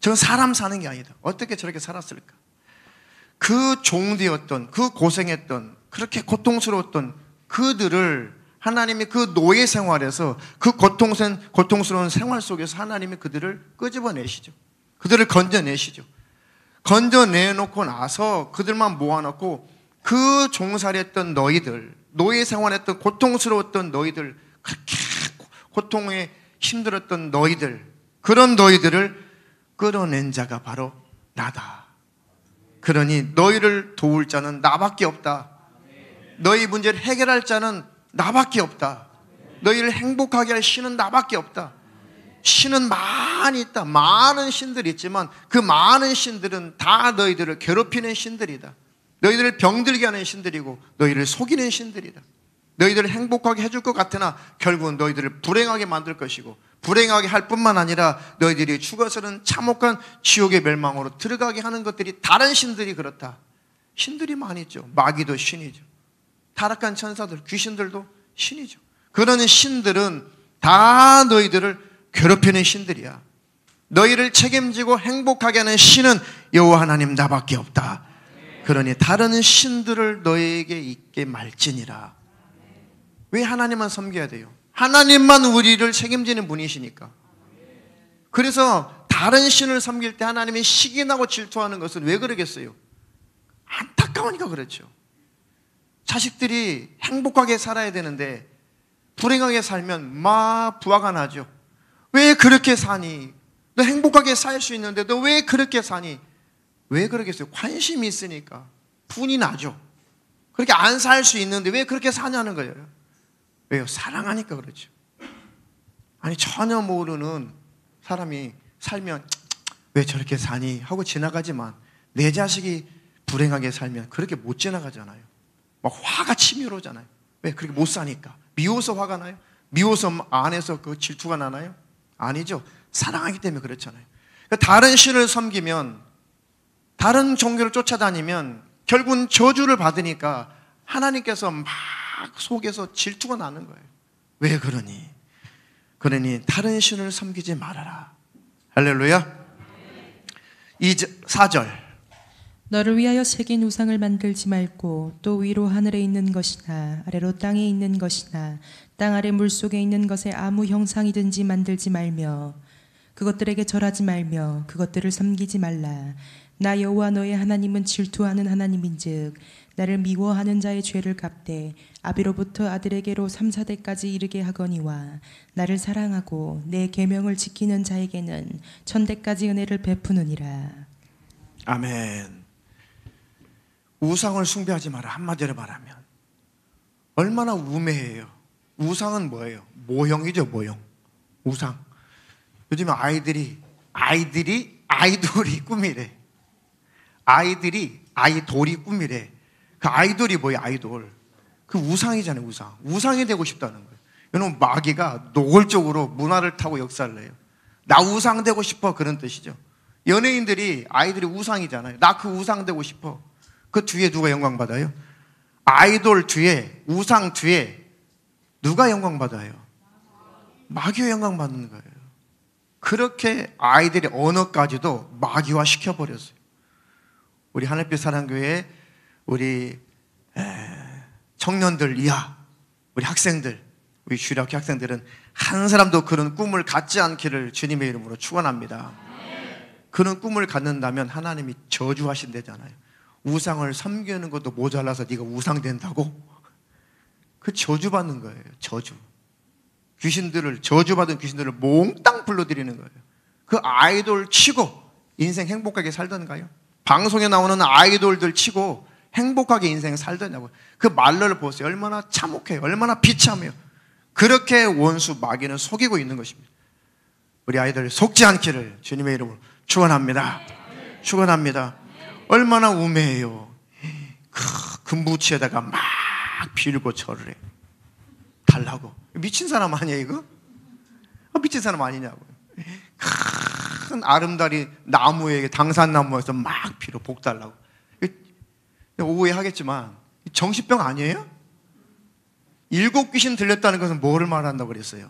저건 사람 사는 게 아니다. 어떻게 저렇게 살았을까? 그 종되었던, 그 고생했던, 그렇게 고통스러웠던 그들을 하나님이 그 노예 생활에서, 그 고통스러운 생활 속에서 하나님이 그들을 끄집어내시죠. 그들을 건져내시죠. 건져내놓고 나서 그들만 모아놓고, 그 종살이했던 너희들, 노예 생활했던 고통스러웠던 너희들, 그렇게 고통에 힘들었던 너희들, 그런 너희들을 끌어낸 자가 바로 나다. 그러니 너희를 도울 자는 나밖에 없다. 너희 문제를 해결할 자는 나밖에 없다. 너희를 행복하게 할 신은 나밖에 없다. 신은 많이 있다. 많은 신들이 있지만 그 많은 신들은 다 너희들을 괴롭히는 신들이다. 너희들을 병들게 하는 신들이고 너희를 속이는 신들이다. 너희들을 행복하게 해줄 것 같으나 결국은 너희들을 불행하게 만들 것이고, 불행하게 할 뿐만 아니라 너희들이 죽어서는 참혹한 지옥의 멸망으로 들어가게 하는 것들이, 다른 신들이 그렇다. 신들이 많이 있죠. 마귀도 신이죠. 타락한 천사들, 귀신들도 신이죠. 그러는 신들은 다 너희들을 괴롭히는 신들이야. 너희를 책임지고 행복하게 하는 신은 여호와 하나님 나밖에 없다. 그러니 다른 신들을 너희에게 있게 말지니라. 왜 하나님만 섬겨야 돼요? 하나님만 우리를 책임지는 분이시니까. 그래서 다른 신을 섬길 때 하나님이 시기나고 질투하는 것은 왜 그러겠어요? 안타까우니까 그렇죠. 자식들이 행복하게 살아야 되는데 불행하게 살면 부화가 나죠. 왜 그렇게 사니? 너 행복하게 살 수 있는데 너 왜 그렇게 사니? 왜 그러겠어요? 관심이 있으니까 분이 나죠. 그렇게 안 살 수 있는데 왜 그렇게 사냐는 거예요. 왜요? 사랑하니까 그렇죠. 아니 전혀 모르는 사람이 살면 왜 저렇게 사니 하고 지나가지만 내 자식이 불행하게 살면 그렇게 못 지나가잖아요. 막 화가 치밀어오잖아요. 왜? 그렇게 못 사니까. 미워서 화가 나요? 미워서 안에서 그 질투가 나나요? 아니죠. 사랑하기 때문에 그렇잖아요. 그러니까 다른 신을 섬기면, 다른 종교를 쫓아다니면 결국은 저주를 받으니까 하나님께서 막 속에서 질투가 나는 거예요. 왜 그러니? 그러니 다른 신을 섬기지 말아라. 할렐루야. 4절. 너를 위하여 새긴 우상을 만들지 말고 또 위로 하늘에 있는 것이나 아래로 땅에 있는 것이나 땅 아래 물속에 있는 것에 아무 형상이든지 만들지 말며 그것들에게 절하지 말며 그것들을 섬기지 말라. 나 여호와 너의 하나님은 질투하는 하나님인즉 나를 미워하는 자의 죄를 갚되 아비로부터 아들에게로 3, 4대까지 이르게 하거니와 나를 사랑하고 내 계명을 지키는 자에게는 1000대까지 은혜를 베푸느니라. 아멘. 우상을 숭배하지 마라. 한마디로 말하면 얼마나 우매해요. 우상은 뭐예요? 모형이죠. 모형. 우상. 요즘에 아이돌이 꿈이래. 아이돌이 꿈이래. 그 아이돌이 뭐예요? 아이돌. 그 우상이잖아요. 우상이 되고 싶다는 거예요. 여러분, 마귀가 노골적으로 문화를 타고 역사를 해요. 나 우상 되고 싶어, 그런 뜻이죠. 연예인들이 아이들이 우상이잖아요. 나 그 우상 되고 싶어. 그 뒤에 누가 영광 받아요? 아이돌 뒤에, 우상 뒤에 누가 영광 받아요? 마귀가 영광 받는 거예요. 그렇게 아이들의 언어까지도 마귀화 시켜버렸어요. 우리 하늘빛 사랑교회 우리 청년들 이하, 우리 학생들, 우리 주일학교 학생들은 한 사람도 그런 꿈을 갖지 않기를 주님의 이름으로 축원합니다. 그런 꿈을 갖는다면 하나님이 저주하신대잖아요. 우상을 섬기는 것도 모자라서 네가 우상 된다고? 그 저주받는 거예요. 저주. 저주받은 귀신들을 몽땅 불러들이는 거예요. 그 아이돌 치고 인생 행복하게 살던가요? 방송에 나오는 아이돌들 치고 행복하게 인생 살더냐고요. 그 말로를 보세요. 얼마나 참혹해요. 얼마나 비참해요. 그렇게 원수 마귀는 속이고 있는 것입니다. 우리 아이들 속지 않기를 주님의 이름으로 축원합니다. 축원합니다. 얼마나 우매해요. 그 금부치에다가 막 빌고 절을 해요. 달라고. 미친 사람 아니에요 이거? 미친 사람 아니냐고요. 큰 아름다리 나무에, 당산나무에서 막 빌어 복 달라고. 오해하겠지만 정신병 아니에요? 7 귀신 들렸다는 것은 뭐를 말한다고 그랬어요?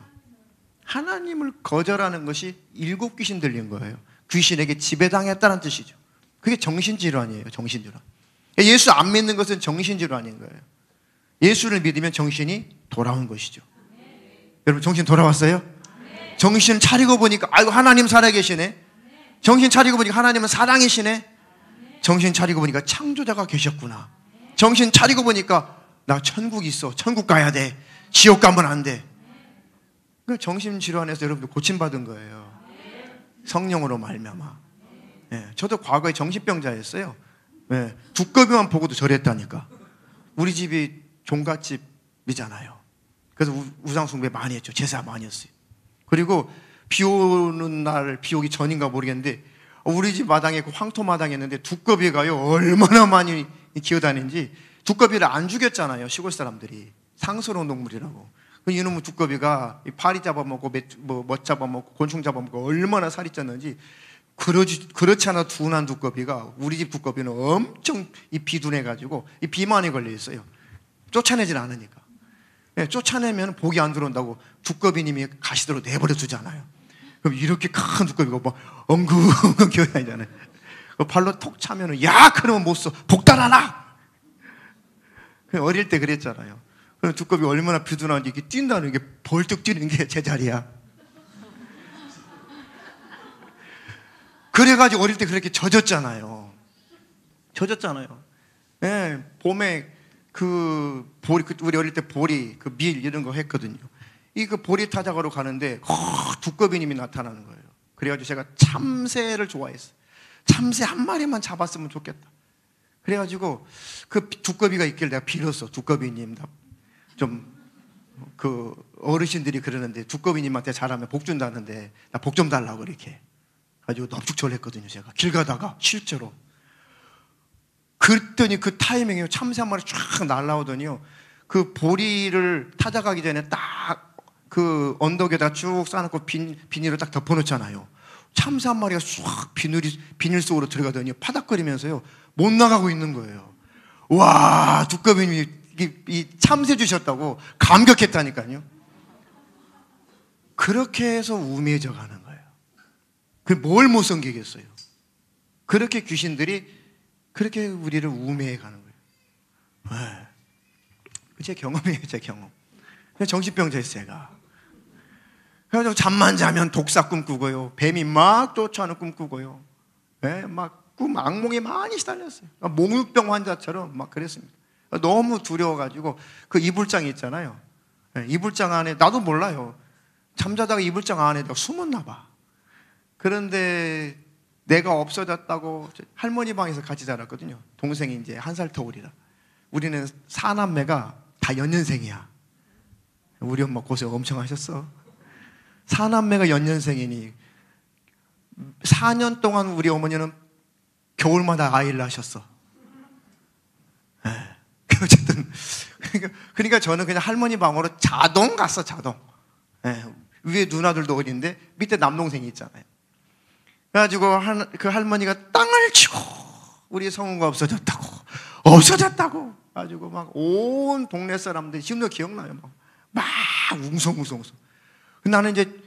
하나님을 거절하는 것이 7 귀신 들린 거예요. 귀신에게 지배당했다는 뜻이죠. 그게 정신질환이에요. 정신질환. 예수 안 믿는 것은 정신질환인 거예요. 예수를 믿으면 정신이 돌아온 것이죠. 여러분 정신 돌아왔어요? 정신 차리고 보니까 아이고 하나님 살아계시네. 정신 차리고 보니까 하나님은 사랑이시네. 정신 차리고 보니까 창조자가 계셨구나. 정신 차리고 보니까 나 천국 있어. 천국 가야 돼. 지옥 가면 안 돼. 그 정신질환에서 여러분들 고침받은 거예요. 성령으로 말미암아. 저도 과거에 정신병자였어요. 두꺼비만 보고도 저랬다니까. 우리 집이 종갓집이잖아요. 그래서 우상 숭배 많이 했죠. 제사 많이 했어요. 그리고 비 오는 날, 비 오기 전인가 모르겠는데 우리 집 마당에 그 황토 마당이었는데 두꺼비가요 얼마나 많이 기어다니는지. 두꺼비를 안 죽였잖아요. 시골 사람들이. 상스러운 동물이라고. 이놈의 두꺼비가 파리 잡아먹고 멋 잡아먹고 곤충 잡아먹고 얼마나 살이 쪘는지. 그렇지 않아 둔한 두꺼비가, 우리 집 두꺼비는 엄청 이 비둔해가지고 이 비만이 걸려 있어요. 쫓아내질 않으니까. 쫓아내면 복이 안 들어온다고 두꺼비님이 가시도록 내버려 두잖아요. 그럼 이렇게 큰 두꺼비가 막 엉금엉금 기어다니잖아요. 발로 톡 차면은 야 그러면 못 써. 복 달아나. 어릴 때 그랬잖아요. 그럼 두꺼비 얼마나 비둔한지 이렇게 뛴다는 게 벌떡 뛰는 게 제자리야. 그래가지고 어릴 때 그렇게 젖었잖아요. 봄에 우리 어릴 때 보리, 밀 이런 거 했거든요. 그 보리 타작으로 가는데 두꺼비님이 나타나는 거예요. 그래가지고 제가 참새를 좋아했어요. 참새 한 마리만 잡았으면 좋겠다. 그래가지고 그 두꺼비가 있길 내가 빌었어. 두꺼비님 좀 그 어르신들이 그러는데 두꺼비님한테 잘하면 복 준다는데 나 복 좀 달라고 이렇게 가지고 넙죽졸했거든요. 제가 길 가다가 실제로. 그랬더니 그 타이밍에 참새 한 마리 쫙 날라오더니요, 그 보리를 타작하기 전에 딱 그 언덕에다 쭉 쌓아놓고 비닐을 딱 덮어놓잖아요. 참새 한 마리가 쑥 비닐 속으로 들어가더니 파닥거리면서요 못 나가고 있는 거예요. 와, 두꺼비님이 이 참새 주셨다고 감격했다니까요. 그렇게 해서 우매해져 가는 거예요. 그 뭘 못 섬기겠어요. 그렇게 귀신들이 그렇게 우리를 우매해 가는 거예요. 제 경험이에요. 제 경험. 정신병자였어요. 제가. 그래서 잠만 자면 독사 꿈꾸고요, 뱀이 막 쫓아오는 꿈 꾸고요, 막 악몽에 많이 시달렸어요. 몽유병 환자처럼 막 그랬습니다. 너무 두려워가지고 그 이불장이 있잖아요. 이불장 안에, 나도 몰라요, 잠자다가 이불장 안에 내가 숨었나 봐. 그런데 내가 없어졌다고 할머니 방에서 같이 자랐거든요. 동생이 이제 1살 터울이라. 우리는 4남매가 다 연년생이야. 우리 엄마 고생 엄청 하셨어. 4남매가 연년생이니 4년 동안 우리 어머니는 겨울마다 아이를 낳으셨어. 어쨌든 그러니까 저는 그냥 할머니 방으로 자동 갔어. 자동. 위에 누나들도 어린데 밑에 남동생이 있잖아요. 그래가지고 그 할머니가 땅을 치고 우리 성우가 없어졌다고 가지고 막 온 동네 사람들이, 지금도 기억나요, 막 웅성웅성. 나는 이제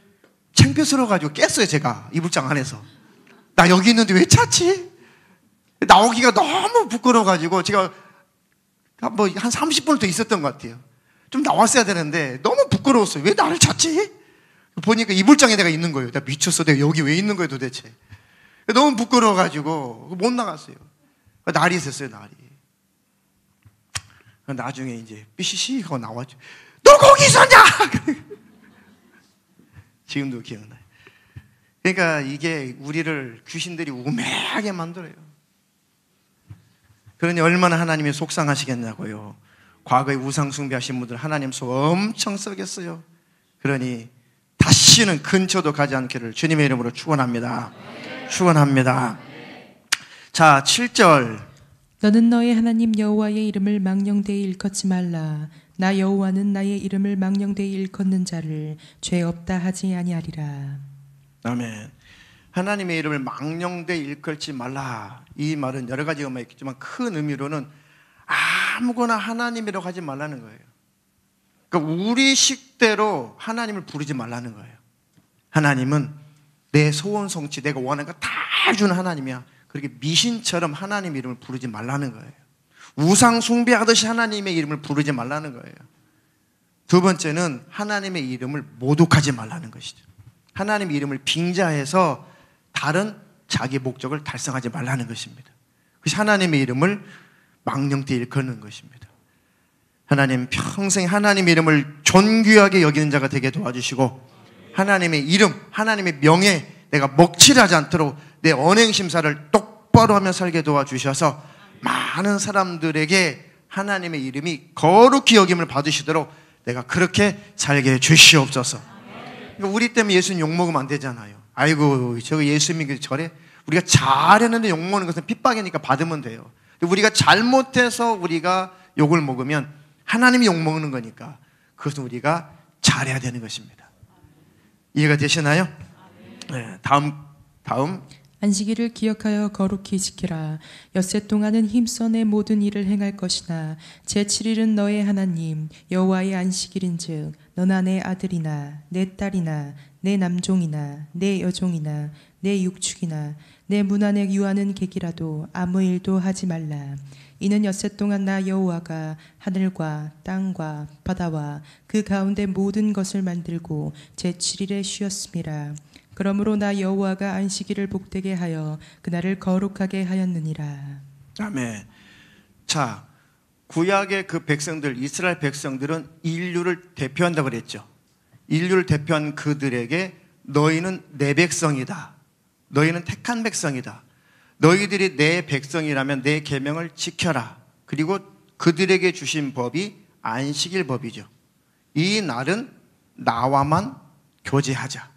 창피스러워가지고 깼어요. 제가 이불장 안에서 나 여기 있는데 왜 찾지? 나오기가 너무 부끄러워가지고 제가 뭐 한 30분을 더 있었던 것 같아요. 좀 나왔어야 되는데 너무 부끄러웠어요. 왜 나를 찾지? 보니까 이불장에 내가 있는 거예요. 나 미쳤어. 내가 여기 왜 있는 거예요 도대체? 너무 부끄러워가지고 못 나갔어요. 날이 있었어요. 날이. 나중에 이제 삐시시 하고 나왔죠. 너 거기 있었냐? 지금도 기억나요. 그러니까 이게 우리를 귀신들이 우매하게 만들어요. 그러니 얼마나 하나님이 속상하시겠냐고요. 과거에 우상 숭배하신 분들 하나님 속 엄청 썩였어요. 그러니 다시는 근처도 가지 않기를 주님의 이름으로 축원합니다. 축원합니다. 자, 7절. 너는 너의 하나님 여호와의 이름을 망령되이 일컫지 말라. 나 여호와는 나의 이름을 망령되이 일컫는 자를 죄 없다 하지 아니하리라. 아멘. 하나님의 이름을 망령되이 일컬지 말라. 이 말은 여러 가지 의미가 있겠지만 큰 의미로는 아무거나 하나님이라고 하지 말라는 거예요. 그러니까 우리 식대로 하나님을 부르지 말라는 거예요. 하나님은 내 소원 성취, 내가 원하는 거 다 주는 하나님이야. 그렇게 미신처럼 하나님 이름을 부르지 말라는 거예요. 우상 숭배하듯이 하나님의 이름을 부르지 말라는 거예요. 두 번째는 하나님의 이름을 모독하지 말라는 것이죠. 하나님의 이름을 빙자해서 다른 자기 목적을 달성하지 말라는 것입니다. 그래서 하나님의 이름을 망령되이 일컫는 것입니다. 하나님 평생 하나님의 이름을 존귀하게 여기는 자가 되게 도와주시고, 하나님의 이름, 하나님의 명예 내가 먹칠하지 않도록 내 언행심사를 똑바로 하며 살게 도와주셔서 많은 사람들에게 하나님의 이름이 거룩히 여김을 받으시도록 내가 그렇게 살게 주시옵소서. 그러니까 우리 때문에 예수님 욕먹으면 안 되잖아요. 아이고 저거 예수 믿기 저래. 우리가 잘했는데 욕먹는 것은 핍박이니까 받으면 돼요. 우리가 잘못해서 우리가 욕을 먹으면 하나님이 욕먹는 거니까 그것은 우리가 잘해야 되는 것입니다. 이해가 되시나요? 네, 다음 안식일을 기억하여 거룩히 지키라. 엿새 동안은 힘써 내 모든 일을 행할 것이나 제7일은 너의 하나님 여호와의 안식일인즉 너나 내 아들이나 내 딸이나 내 남종이나 내 여종이나 내 육축이나 내 문 안에 유하는 객이라도 아무 일도 하지 말라. 이는 엿새 동안 나 여호와가 하늘과 땅과 바다와 그 가운데 모든 것을 만들고 제7일에 쉬었음이라. 그러므로 나 여호와가 안식일을 복되게 하여 그날을 거룩하게 하였느니라. 아멘. 자, 구약의 그 백성들, 이스라엘 백성들은 인류를 대표한다고 그랬죠. 인류를 대표한 그들에게 너희는 내 백성이다. 너희는 택한 백성이다. 너희들이 내 백성이라면 내 계명을 지켜라. 그리고 그들에게 주신 법이 안식일 법이죠. 이 날은 나와만 교제하자.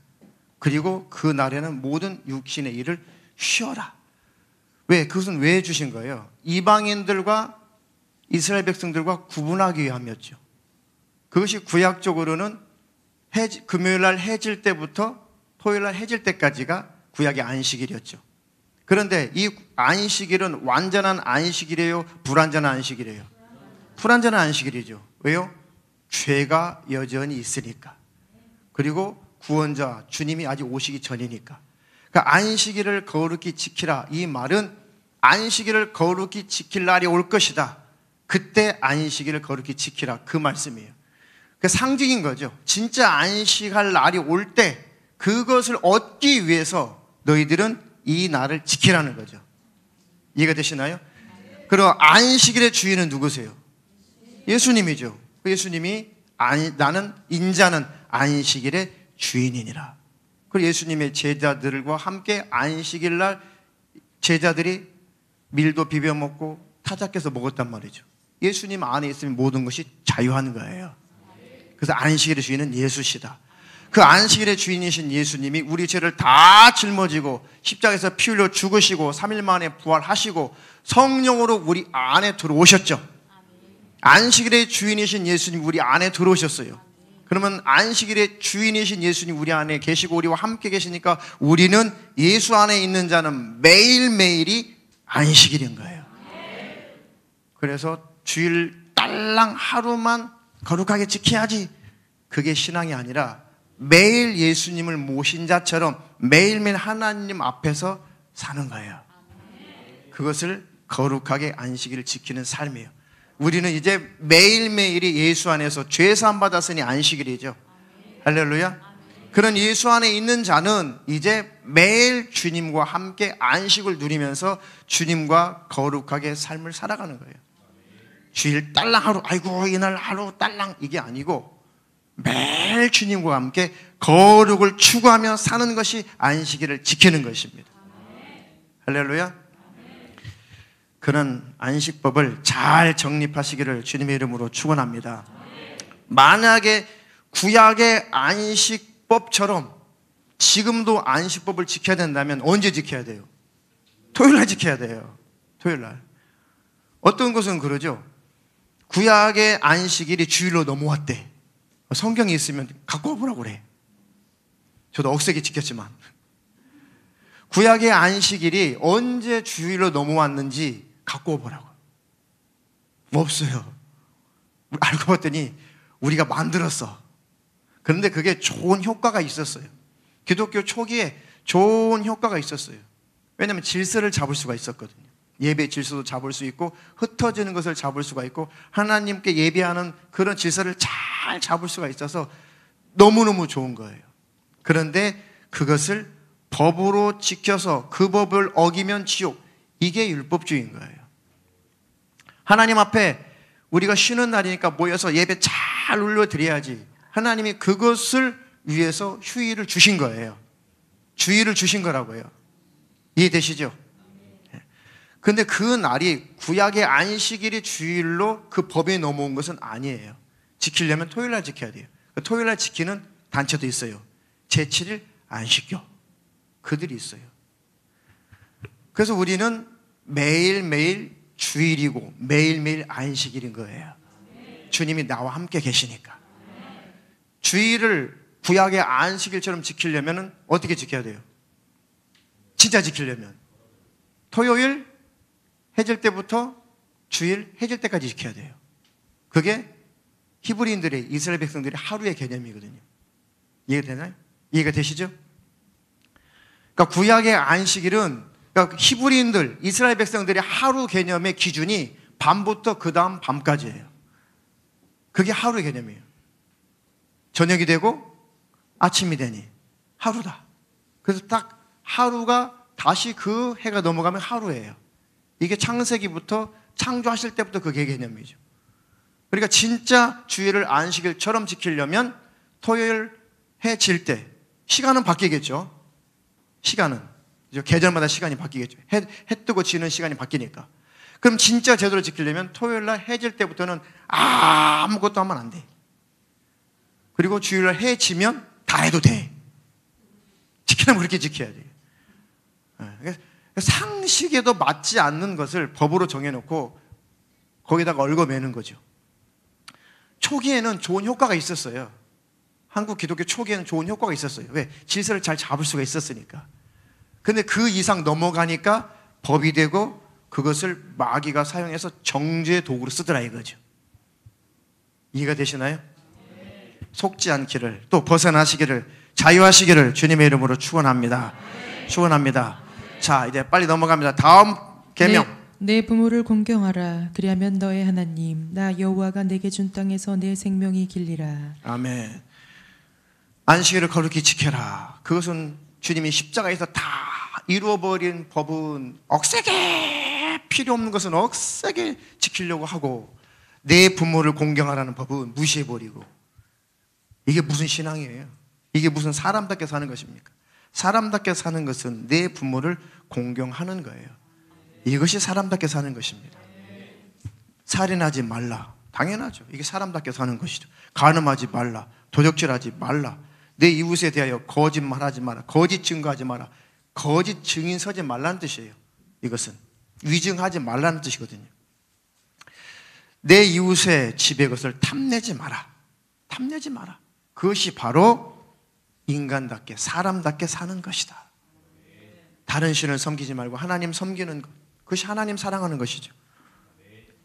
그리고 그 날에는 모든 육신의 일을 쉬어라. 왜? 그것은 왜 주신 거예요? 이방인들과 이스라엘 백성들과 구분하기 위함이었죠. 그것이 구약적으로는 금요일 날 해질 때부터 토요일 날 해질 때까지가 구약의 안식일이었죠. 그런데 이 안식일은 완전한 안식일이에요? 불완전한 안식일이에요? 불완전한 안식일이죠. 왜요? 죄가 여전히 있으니까. 그리고 구원자 주님이 아직 오시기 전이니까. 그러니까 안식일을 거룩히 지키라. 이 말은 안식일을 거룩히 지킬 날이 올 것이다. 그때 안식일을 거룩히 지키라. 그 말씀이에요. 그 상징인 거죠. 진짜 안식할 날이 올 때 그것을 얻기 위해서 너희들은 이 날을 지키라는 거죠. 이해가 되시나요? 그리고 안식일의 주인은 누구세요? 예수님이죠. 예수님이 나는 인자는 안식일의 주인이니라. 그리고 예수님의 제자들과 함께 안식일 날 제자들이 밀도 비벼 먹고 타작해서 먹었단 말이죠. 예수님 안에 있으면 모든 것이 자유한 거예요. 그래서 안식일의 주인은 예수시다. 그 안식일의 주인이신 예수님이 우리 죄를 다 짊어지고 십자가에서 피 흘려 죽으시고 3일 만에 부활하시고 성령으로 우리 안에 들어오셨죠. 안식일의 주인이신 예수님 우리 안에 들어오셨어요. 그러면 안식일의 주인이신 예수님 우리 안에 계시고 우리와 함께 계시니까 우리는 예수 안에 있는 자는 매일매일이 안식일인 거예요. 그래서 주일 딸랑 하루만 거룩하게 지켜야지. 그게 신앙이 아니라 매일 예수님을 모신 자처럼 매일매일 하나님 앞에서 사는 거예요. 그것을 거룩하게 안식일을 지키는 삶이에요. 우리는 이제 매일매일이 예수 안에서 죄 사함 받았으니 안식일이죠. 할렐루야. 그런 예수 안에 있는 자는 이제 매일 주님과 함께 안식을 누리면서 주님과 거룩하게 삶을 살아가는 거예요. 주일 딸랑 하루, 아이고 이날 하루 딸랑, 이게 아니고 매일 주님과 함께 거룩을 추구하며 사는 것이 안식일을 지키는 것입니다. 할렐루야. 그런 안식법을 잘 정립하시기를 주님의 이름으로 축원합니다. 만약에 구약의 안식법처럼 지금도 안식법을 지켜야 된다면 언제 지켜야 돼요? 토요일 날 지켜야 돼요. 토요일 날. 어떤 곳은 그러죠. 구약의 안식일이 주일로 넘어왔대. 성경이 있으면 갖고 와보라고 그래. 저도 억세게 지켰지만 구약의 안식일이 언제 주일로 넘어왔는지 갖고 와보라고. 없어요. 알고 봤더니 우리가 만들었어. 그런데 그게 좋은 효과가 있었어요. 기독교 초기에 좋은 효과가 있었어요. 왜냐하면 질서를 잡을 수가 있었거든요. 예배 질서도 잡을 수 있고 흩어지는 것을 잡을 수가 있고 하나님께 예배하는 그런 질서를 잘 잡을 수가 있어서 너무너무 좋은 거예요. 그런데 그것을 법으로 지켜서 그 법을 어기면 지옥, 이게 율법주의인 거예요. 하나님 앞에 우리가 쉬는 날이니까 모여서 예배 잘 올려드려야지. 하나님이 그것을 위해서 휴일을 주신 거예요. 주일을 주신 거라고요. 이해되시죠? 그런데 그 날이 구약의 안식일이 주일로 그 법에 넘어온 것은 아니에요. 지키려면 토요일 날 지켜야 돼요. 토요일 날 지키는 단체도 있어요. 제7일 안식교. 그들이 있어요. 그래서 우리는 매일매일 주일이고 매일매일 안식일인 거예요. 주님이 나와 함께 계시니까. 주일을 구약의 안식일처럼 지키려면 어떻게 지켜야 돼요? 진짜 지키려면 토요일 해질 때부터 주일 해질 때까지 지켜야 돼요. 그게 히브리인들의, 이스라엘 백성들의 하루의 개념이거든요. 이해가 되나요? 이해가 되시죠? 그러니까 구약의 안식일은, 그러니까 히브리인들, 이스라엘 백성들의 하루 개념의 기준이 밤부터 그 다음 밤까지예요. 그게 하루의 개념이에요. 저녁이 되고 아침이 되니 하루다. 그래서 딱 하루가 다시 그 해가 넘어가면 하루예요. 이게 창세기부터 창조하실 때부터 그게 개념이죠. 그러니까 진짜 주일을 안식일처럼 지키려면 토요일 해 질 때, 시간은 바뀌겠죠. 시간은 이제 계절마다 시간이 바뀌겠죠. 해 뜨고 지는 시간이 바뀌니까. 그럼 진짜 제대로 지키려면 토요일날 해 질 때부터는 아무것도 하면 안 돼. 그리고 주일날 해 지면 다 해도 돼. 지키려면 그렇게 지켜야 돼. 상식에도 맞지 않는 것을 법으로 정해놓고 거기다가 얽어매는 거죠. 초기에는 좋은 효과가 있었어요. 한국 기독교 초기에는 좋은 효과가 있었어요. 왜? 질서를 잘 잡을 수가 있었으니까. 근데 그 이상 넘어가니까 법이 되고 그것을 마귀가 사용해서 정죄의 도구로 쓰더라 이거죠. 이해가 되시나요? 속지 않기를, 또 벗어나시기를, 자유하시기를 주님의 이름으로 축원합니다. 축원합니다. 자, 이제 빨리 넘어갑니다. 다음 계명. 내 부모를 공경하라. 그리하면 너의 하나님 나 여호와가 내게 준 땅에서 내 생명이 길리라. 아멘. 안식일을 거룩히 지켜라. 그것은 주님이 십자가에서 다 이루어버린 법은 억세게, 필요 없는 것은 억세게 지키려고 하고, 내 부모를 공경하라는 법은 무시해버리고. 이게 무슨 신앙이에요? 이게 무슨 사람답게 사는 것입니까? 사람답게 사는 것은 내 부모를 공경하는 거예요. 이것이 사람답게 사는 것입니다. 살인하지 말라. 당연하죠. 이게 사람답게 사는 것이죠. 간음하지 말라. 도적질하지 말라. 내 이웃에 대하여 거짓말하지 마라. 거짓 증거하지 마라. 거짓 증인 서지 말라는 뜻이에요. 이것은 위증하지 말라는 뜻이거든요. 내 이웃의 집의 것을 탐내지 마라. 탐내지 마라. 그것이 바로 인간답게, 사람답게 사는 것이다. 다른 신을 섬기지 말고 하나님 섬기는 것, 그것이 하나님 사랑하는 것이죠.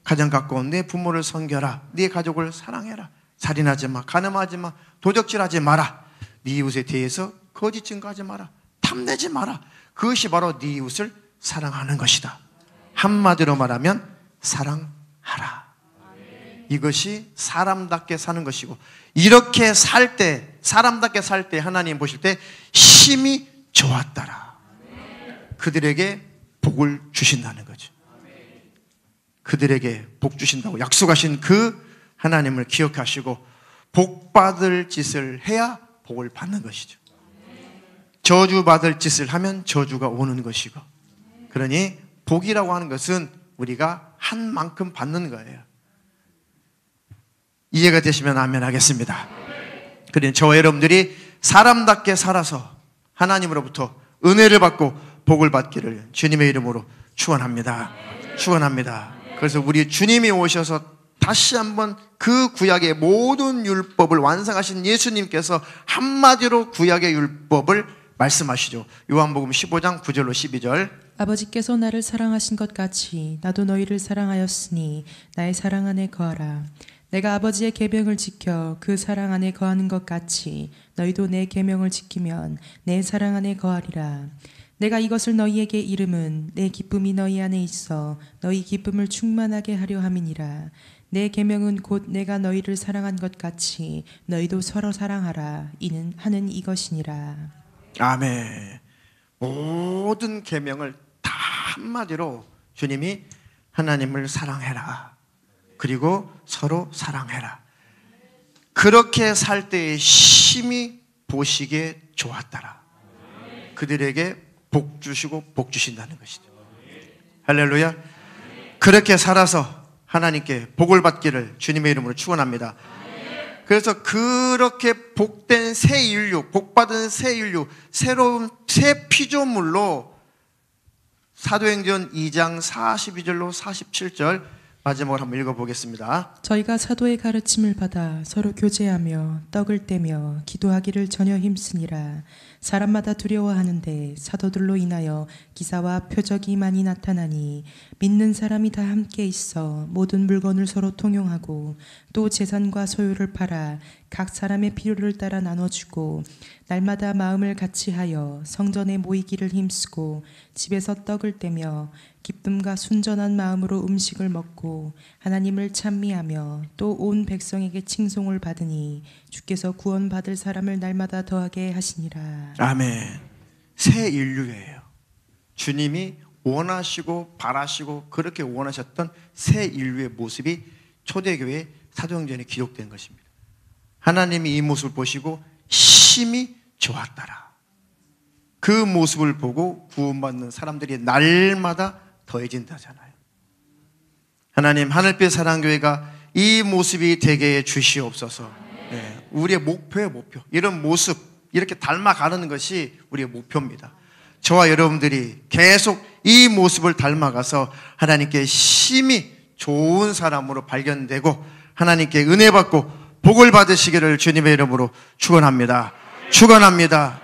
가장 가까운 내 부모를 섬겨라. 네 가족을 사랑해라. 살인하지 마. 간음하지 마. 도적질하지 마라. 네 이웃에 대해서 거짓 증거하지 마라. 탐내지 마라. 그것이 바로 네 이웃을 사랑하는 것이다. 한마디로 말하면 사랑하라. 이것이 사람답게 사는 것이고, 이렇게 살 때, 사람답게 살 때 하나님 보실 때 심히 좋았더라. 그들에게 복을 주신다는 거죠. 그들에게 복 주신다고 약속하신 그 하나님을 기억하시고 복받을 짓을 해야 복을 받는 것이죠. 저주받을 짓을 하면 저주가 오는 것이고, 그러니 복이라고 하는 것은 우리가 한 만큼 받는 거예요. 이해가 되시면 아멘 하겠습니다. 그러니 저와 여러분들이 사람답게 살아서 하나님으로부터 은혜를 받고 복을 받기를 주님의 이름으로 축원합니다. 축원합니다. 그래서 우리 주님이 오셔서 다시 한번 그 구약의 모든 율법을 완성하신 예수님께서 한마디로 구약의 율법을 말씀하시죠. 요한복음 15장 9절로 12절. 아버지께서 나를 사랑하신 것 같이 나도 너희를 사랑하였으니 나의 사랑 안에 거하라. 내가 아버지의 계명을 지켜 그 사랑 안에 거하는 것 같이 너희도 내 계명을 지키면 내 사랑 안에 거하리라. 내가 이것을 너희에게 이름은 내 기쁨이 너희 안에 있어 너희 기쁨을 충만하게 하려 함이니라. 내 계명은 곧 내가 너희를 사랑한 것 같이 너희도 서로 사랑하라. 이는 하는 이것이니라. 아멘. 모든 계명을 다 한마디로 주님이 하나님을 사랑해라. 그리고 서로 사랑해라. 그렇게 살 때에 심히 보시기에 좋았더라. 그들에게 복 주시고 복 주신다는 것이죠. 할렐루야. 그렇게 살아서 하나님께 복을 받기를 주님의 이름으로 축원합니다. 그래서 그렇게 복된 새 인류, 복받은 새 인류, 새로운 새 피조물로 사도행전 2장 42절로 47절 마지막으로 한번 읽어보겠습니다. 저희가 사도의 가르침을 받아 서로 교제하며 떡을 떼며 기도하기를 전혀 힘쓰니라. 사람마다 두려워하는데 사도들로 인하여 기사와 표적이 많이 나타나니 믿는 사람이 다 함께 있어 모든 물건을 서로 통용하고 또 재산과 소유를 팔아 각 사람의 필요를 따라 나눠주고 날마다 마음을 같이하여 성전에 모이기를 힘쓰고 집에서 떡을 떼며 기쁨과 순전한 마음으로 음식을 먹고 하나님을 찬미하며 또 온 백성에게 칭송을 받으니 주께서 구원받을 사람을 날마다 더하게 하시니라. 아멘. 새 인류예요. 주님이 원하시고 바라시고 그렇게 원하셨던 새 인류의 모습이 초대교회 사도행전에 기록된 것입니다. 하나님이 이 모습을 보시고 심히 좋았더라. 그 모습을 보고 구원받는 사람들이 날마다 더해진다잖아요. 하나님, 하늘빛 사랑교회가 이 모습이 되게 해 주시옵소서. 네, 우리의 목표예요, 목표. 이런 모습, 이렇게 닮아가는 것이 우리의 목표입니다. 저와 여러분들이 계속 이 모습을 닮아가서 하나님께 심히 좋은 사람으로 발견되고 하나님께 은혜 받고 복을 받으시기를 주님의 이름으로 축원합니다. 축원합니다.